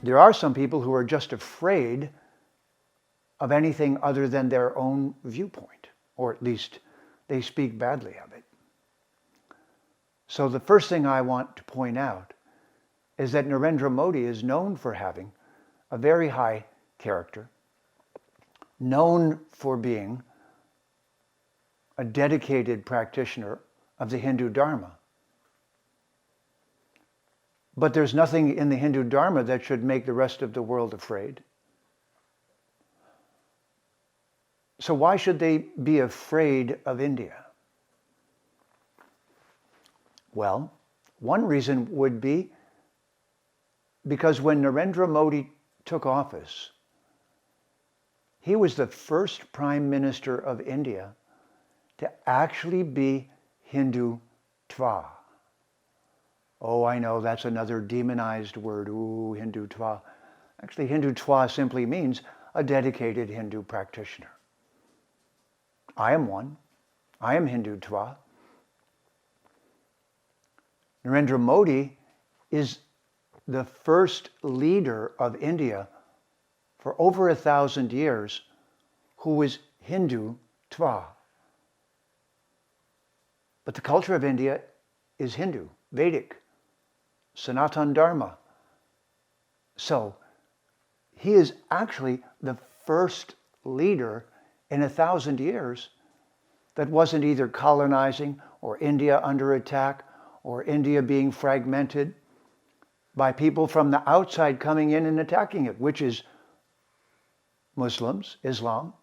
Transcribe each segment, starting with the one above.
There are some people who are just afraid of anything other than their own viewpoint, or at least they speak badly of it. So the first thing I want to point out is that Narendra Modi is known for having a very high character, known for being a dedicated practitioner of the Hindu Dharma. But there's nothing in the Hindu Dharma that should make the rest of the world afraid. So why should they be afraid of India? Well, one reason would be because when Narendra Modi took office, he was the first Prime Minister of India to actually be Hindutva. Oh, I know, that's another demonized word. Ooh, Hindutva. Actually, Hindutva simply means a dedicated Hindu practitioner. I am one. I am Hindutva. Narendra Modi is the first leader of India for over 1,000 years who is Hindutva. But the culture of India is Hindu, Vedic, Sanatan Dharma. So he is actually the first leader in 1,000 years that wasn't either colonizing or India under attack or India being fragmented by people from the outside coming in and attacking it, which is Muslims, Islam.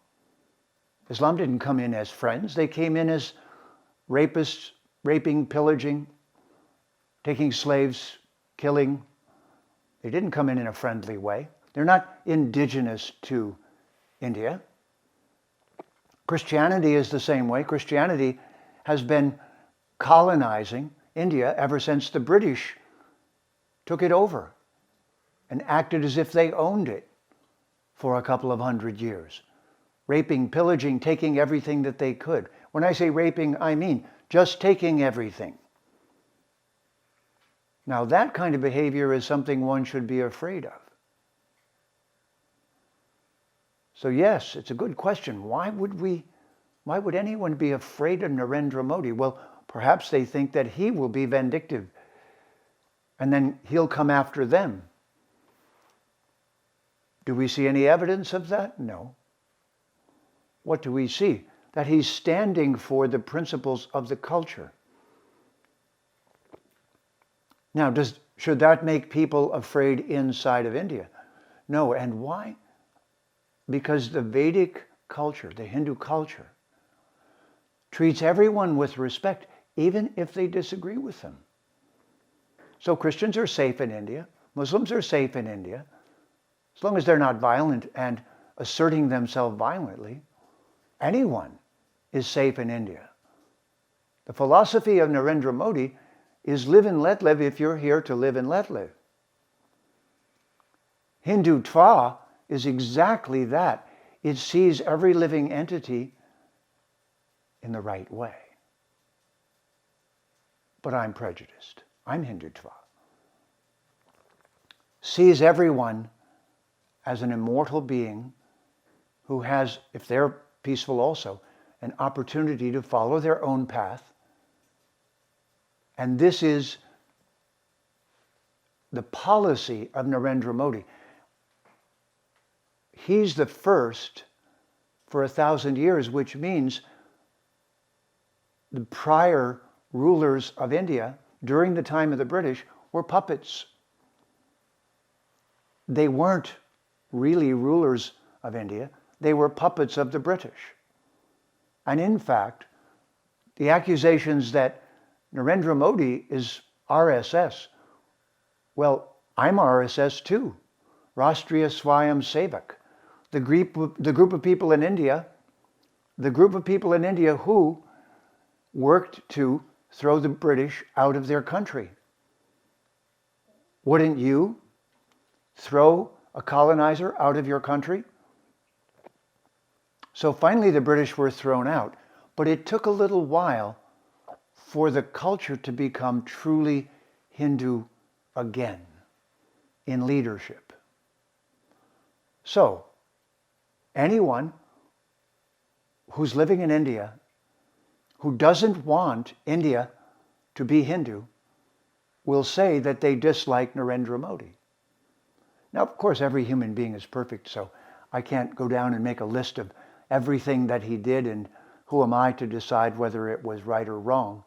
Islam didn't come in as friends. They came in as rapists, raping, pillaging, taking slaves, killing. They didn't come in a friendly way. They're not indigenous to India. Christianity is the same way. Christianity has been colonizing India ever since the British took it over and acted as if they owned it for a couple of 100 years. Raping, pillaging, taking everything that they could. When I say raping, I mean just taking everything. Now that kind of behavior is something one should be afraid of. So yes, it's a good question. Why would anyone be afraid of Narendra Modi? Well, perhaps they think that he will be vindictive and then he'll come after them. Do we see any evidence of that? No. What do we see? That he's standing for the principles of the culture. Now, should that make people afraid inside of India? No. And why? Because the Vedic culture, the Hindu culture, treats everyone with respect, even if they disagree with them. So Christians are safe in India. Muslims are safe in India, as long as they're not violent and asserting themselves violently. Anyone is safe in India. The philosophy of Narendra Modi is live and let live if you're here to live and let live. Hindutva is exactly that. It sees every living entity in the right way. But I'm prejudiced. I'm Hindutva. Sees everyone as an immortal being who has, if they're peaceful also, an opportunity to follow their own path. And this is the policy of Narendra Modi. He's the first for 1,000 years, which means the prior rulers of India during the time of the British were puppets. They weren't really rulers of India. They were puppets of the British. And in fact, the accusations that Narendra Modi is RSS, well, I'm RSS too, Rashtriya Swayam Sevak, the group of people in India who worked to throw the British out of their country. Wouldn't you throw a colonizer out of your country? So finally the British were thrown out, but it took a little while for the culture to become truly Hindu again in leadership. So, anyone who's living in India who doesn't want India to be Hindu will say that they dislike Narendra Modi. Now, of course, every human being is perfect, so I can't go down and make a list of everything that he did, and who am I to decide whether it was right or wrong.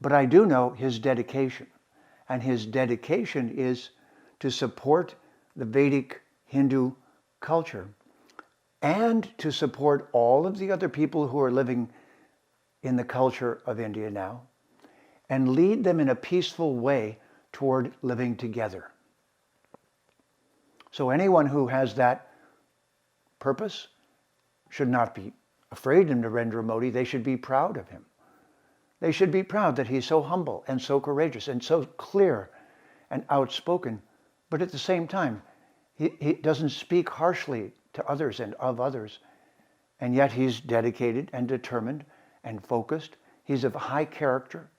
But I do know his dedication, and his dedication is to support the Vedic Hindu culture and to support all of the other people who are living in the culture of India now and lead them in a peaceful way toward living together. So anyone who has that purpose should not be afraid of Narendra Modi. They should be proud of him. They should be proud that he's so humble and so courageous and so clear and outspoken, but at the same time, he doesn't speak harshly to others and of others, and yet he's dedicated and determined and focused. He's of high character.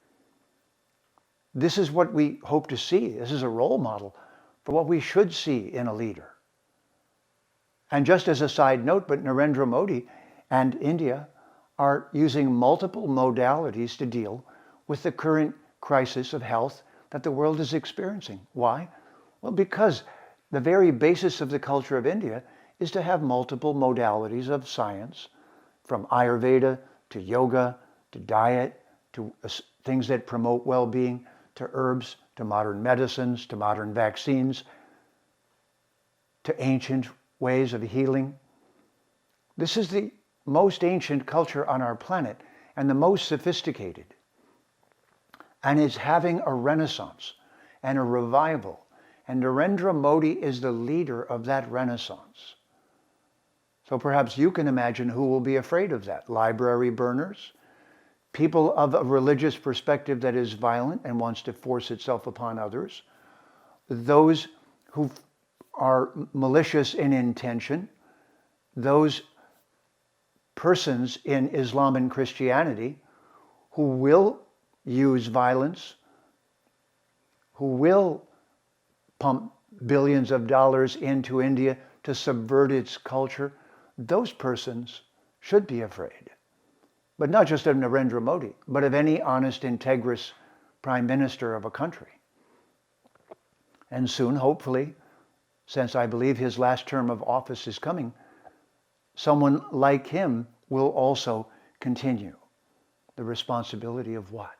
This is what we hope to see. This is a role model for what we should see in a leader. And just as a side note, but Narendra Modi and India are using multiple modalities to deal with the current crisis of health that the world is experiencing. Why? Well, because the very basis of the culture of India is to have multiple modalities of science, from Ayurveda to yoga to diet to things that promote well-being, to herbs, to modern medicines, to modern vaccines, to ancient ways of healing. This is the most ancient culture on our planet and the most sophisticated. And it's having a renaissance and a revival. And Narendra Modi is the leader of that renaissance. So perhaps you can imagine who will be afraid of that. Library burners, people of a religious perspective that is violent and wants to force itself upon others, those who are malicious in intention, those persons in Islam and Christianity who will use violence, who will pump billions of dollars into India to subvert its culture. Those persons should be afraid. But not just of Narendra Modi, but of any honest, integrous prime minister of a country. And soon, hopefully, since I believe his last term of office is coming, someone like him will also continue the responsibility of what?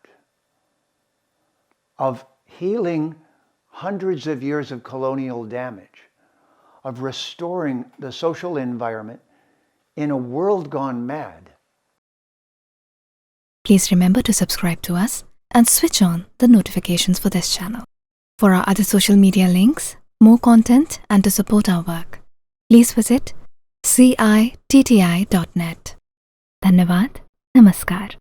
Of healing hundreds of years of colonial damage, of restoring the social environment in a world gone mad. Please remember to subscribe to us and switch on the notifications for this channel. For our other social media links, more content, and to support our work, please visit citti.net. Dhanyavad. Namaskar.